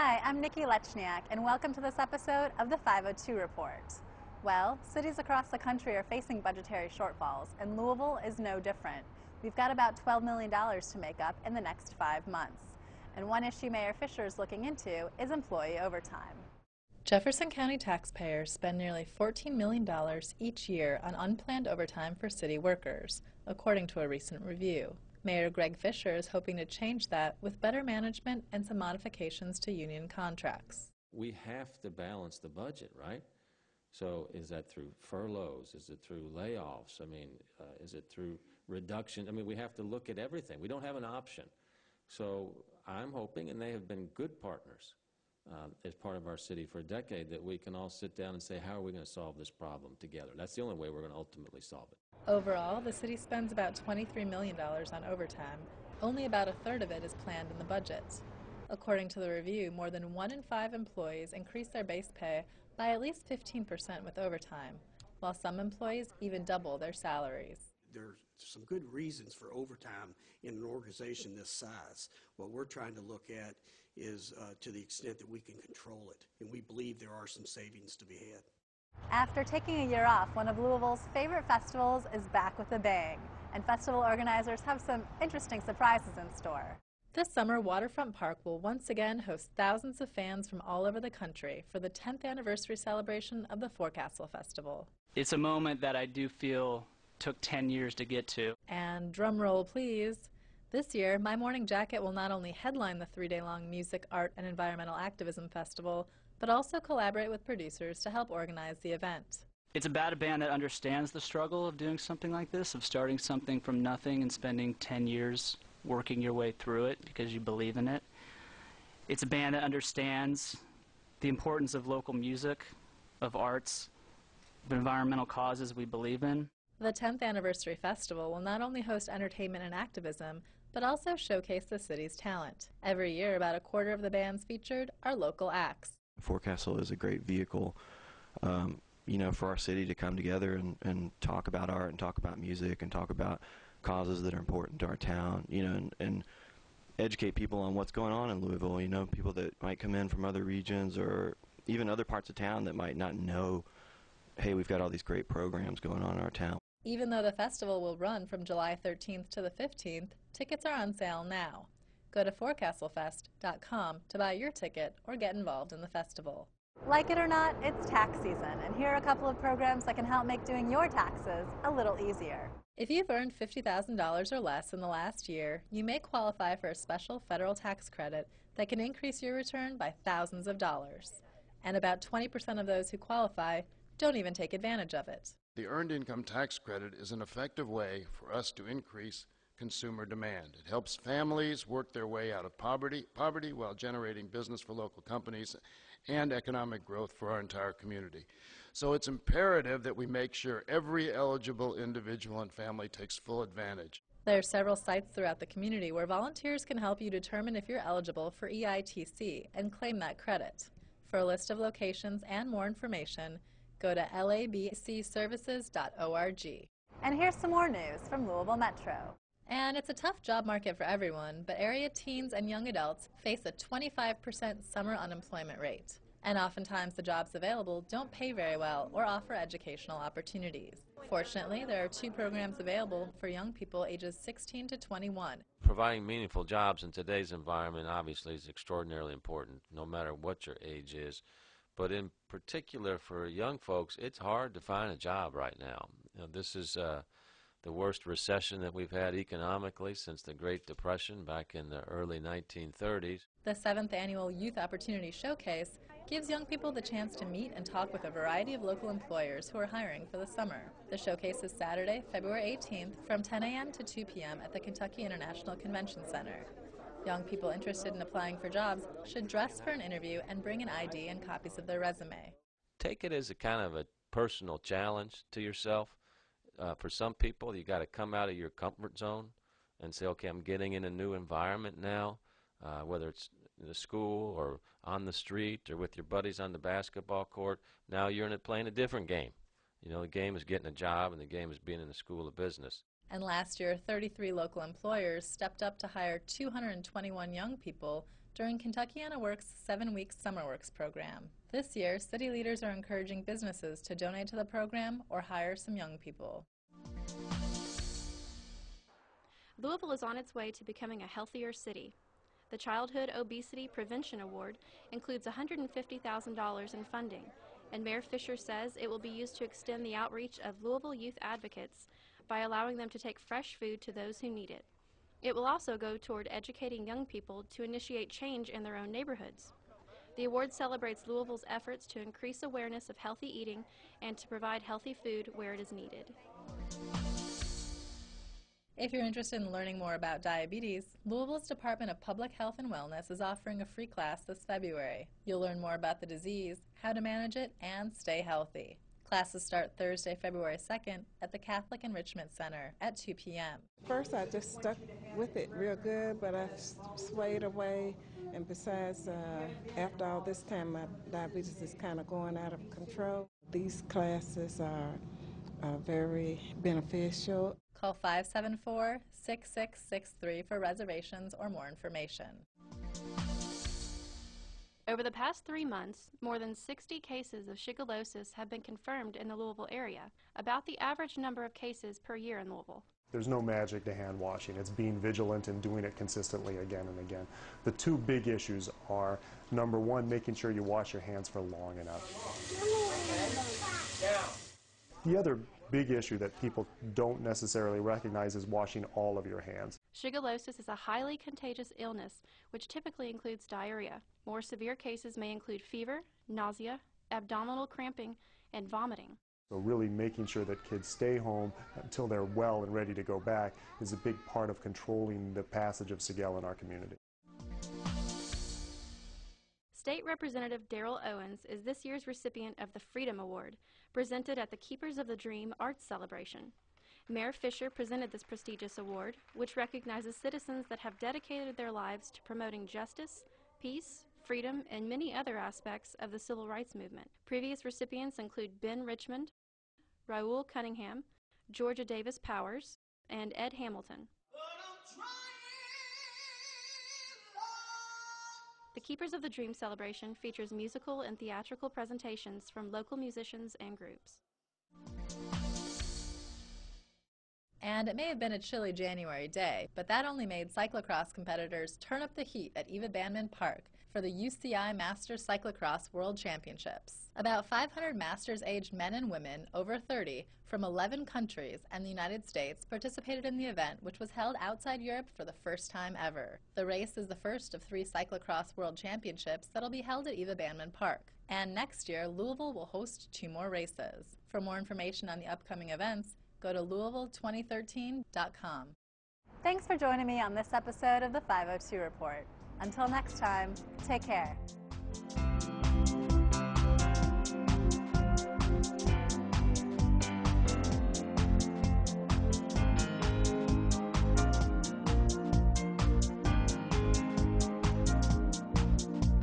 Hi, I'm Nikki Lechniak, and welcome to this episode of the 502 Report. Well, cities across the country are facing budgetary shortfalls, and Louisville is no different. We've got about $12 million to make up in the next 5 months. And one issue Mayor Fisher is looking into is employee overtime. Jefferson County taxpayers spend nearly $14 million each year on unplanned overtime for city workers, according to a recent review. Mayor Greg Fisher is hoping to change that with better management and some modifications to union contracts. We have to balance the budget, right? So is that through furloughs? Is it through layoffs? I mean, is it through reduction? I mean, we have to look at everything. We don't have an option. So I'm hoping, and they have been good partners as part of our city for a decade, that we can all sit down and say, how are we going to solve this problem together? That's the only way we're going to ultimately solve it. Overall, the city spends about $23 million on overtime. Only about a third of it is planned in the budget. According to the review, more than 1 in 5 employees increase their base pay by at least 15% with overtime, while some employees even double their salaries. There's some good reasons for overtime in an organization this size. What we're trying to look at is to the extent that we can control it, and we believe there are some savings to be had. After taking a year off, one of Louisville's favorite festivals is back with a bang, and festival organizers have some interesting surprises in store. This summer, Waterfront Park will once again host thousands of fans from all over the country for the 10th anniversary celebration of the Forecastle Festival. It's a moment that I do feel took 10 years to get to. And drum roll, please. This year, My Morning Jacket will not only headline the 3-day-long music, art, and environmental activism festival, but also collaborate with producers to help organize the event. It's about a band that understands the struggle of doing something like this, of starting something from nothing and spending 10 years working your way through it because you believe in it. It's a band that understands the importance of local music, of arts, of environmental causes we believe in. The 10th Anniversary Festival will not only host entertainment and activism, but also showcase the city's talent. Every year, about a quarter of the bands featured are local acts. Forecastle is a great vehicle, for our city to come together and talk about art and talk about music and talk about causes that are important to our town, and educate people on what's going on in Louisville, people that might come in from other regions or even other parts of town that might not know, hey, we've got all these great programs going on in our town. Even though the festival will run from July 13th to the 15th, tickets are on sale now. Go to forecastlefest.com to buy your ticket or get involved in the festival. Like it or not, it's tax season, and here are a couple of programs that can help make doing your taxes a little easier. If you've earned $50,000 or less in the last year, you may qualify for a special federal tax credit that can increase your return by thousands of dollars. And about 20% of those who qualify don't even take advantage of it. The Earned Income Tax Credit is an effective way for us to increase consumer demand. It helps families work their way out of poverty while generating business for local companies and economic growth for our entire community. So it's imperative that we make sure every eligible individual and family takes full advantage. There are several sites throughout the community where volunteers can help you determine if you're eligible for EITC and claim that credit. For a list of locations and more information, go to labcservices.org. And here's some more news from Louisville Metro. And it's a tough job market for everyone, but area teens and young adults face a 25% summer unemployment rate. And oftentimes the jobs available don't pay very well or offer educational opportunities. Fortunately, there are 2 programs available for young people ages 16 to 21. Providing meaningful jobs in today's environment obviously is extraordinarily important, no matter what your age is. But in particular for young folks, it's hard to find a job right now. This is the worst recession that we've had economically since the Great Depression back in the early 1930s. The 7th Annual Youth Opportunity Showcase gives young people the chance to meet and talk with a variety of local employers who are hiring for the summer. The showcase is Saturday, February 18th from 10 a.m. to 2 p.m. at the Kentucky International Convention Center. Young people interested in applying for jobs should dress for an interview and bring an ID and copies of their resume. Take it as a kind of a personal challenge to yourself. For some people, you got to come out of your comfort zone and say, okay, I'm getting in a new environment now, whether it's in the school or on the street or with your buddies on the basketball court. Now you're playing a different game. The game is getting a job, and the game is being in the school of business. And last year, 33 local employers stepped up to hire 221 young people during Kentuckiana Works' 7-week Summer Works program. This year, city leaders are encouraging businesses to donate to the program or hire some young people. Louisville is on its way to becoming a healthier city. The Childhood Obesity Prevention Award includes $150,000 in funding, and Mayor Fisher says it will be used to extend the outreach of Louisville youth advocates by allowing them to take fresh food to those who need it. It will also go toward educating young people to initiate change in their own neighborhoods. The award celebrates Louisville's efforts to increase awareness of healthy eating and to provide healthy food where it is needed. If you're interested in learning more about diabetes, Louisville's Department of Public Health and Wellness is offering a free class this February. You'll learn more about the disease, how to manage it, and stay healthy. Classes start Thursday, February 2nd at the Catholic Enrichment Center at 2 p.m. First, I just stuck with it real good, but I've swayed away. And besides, after all this time, my diabetes is kind of going out of control. These classes are very beneficial. Call 574-6663 for reservations or more information. Over the past 3 months, more than 60 cases of shigellosis have been confirmed in the Louisville area, about the average number of cases per year in Louisville. There's no magic to hand washing. It's being vigilant and doing it consistently again and again. The two big issues are, number one, making sure you wash your hands for long enough. The other big issue that people don't necessarily recognize is washing all of your hands. Shigellosis is a highly contagious illness, which typically includes diarrhea. More severe cases may include fever, nausea, abdominal cramping, and vomiting. So really making sure that kids stay home until they're well and ready to go back is a big part of controlling the passage of Shigella in our community. State Representative Darrell Owens is this year's recipient of the Freedom Award, presented at the Keepers of the Dream Arts Celebration. Mayor Fisher presented this prestigious award, which recognizes citizens that have dedicated their lives to promoting justice, peace, freedom, and many other aspects of the civil rights movement. Previous recipients include Ben Richmond, Raoul Cunningham, Georgia Davis Powers, and Ed Hamilton. The Keepers of the Dream celebration features musical and theatrical presentations from local musicians and groups. And it may have been a chilly January day, but that only made cyclocross competitors turn up the heat at Eva Bandman Park for the UCI Masters Cyclocross World Championships. About 500 masters-aged men and women over 30 from 11 countries and the United States participated in the event, which was held outside Europe for the first time ever. The race is the first of 3 cyclocross world championships that'll be held at Eva Bandman Park. And next year, Louisville will host 2 more races. For more information on the upcoming events, go to louisville2013.com. Thanks for joining me on this episode of the 502 Report. Until next time, take care.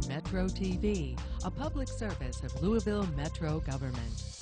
Metro TV, a public service of Louisville Metro government.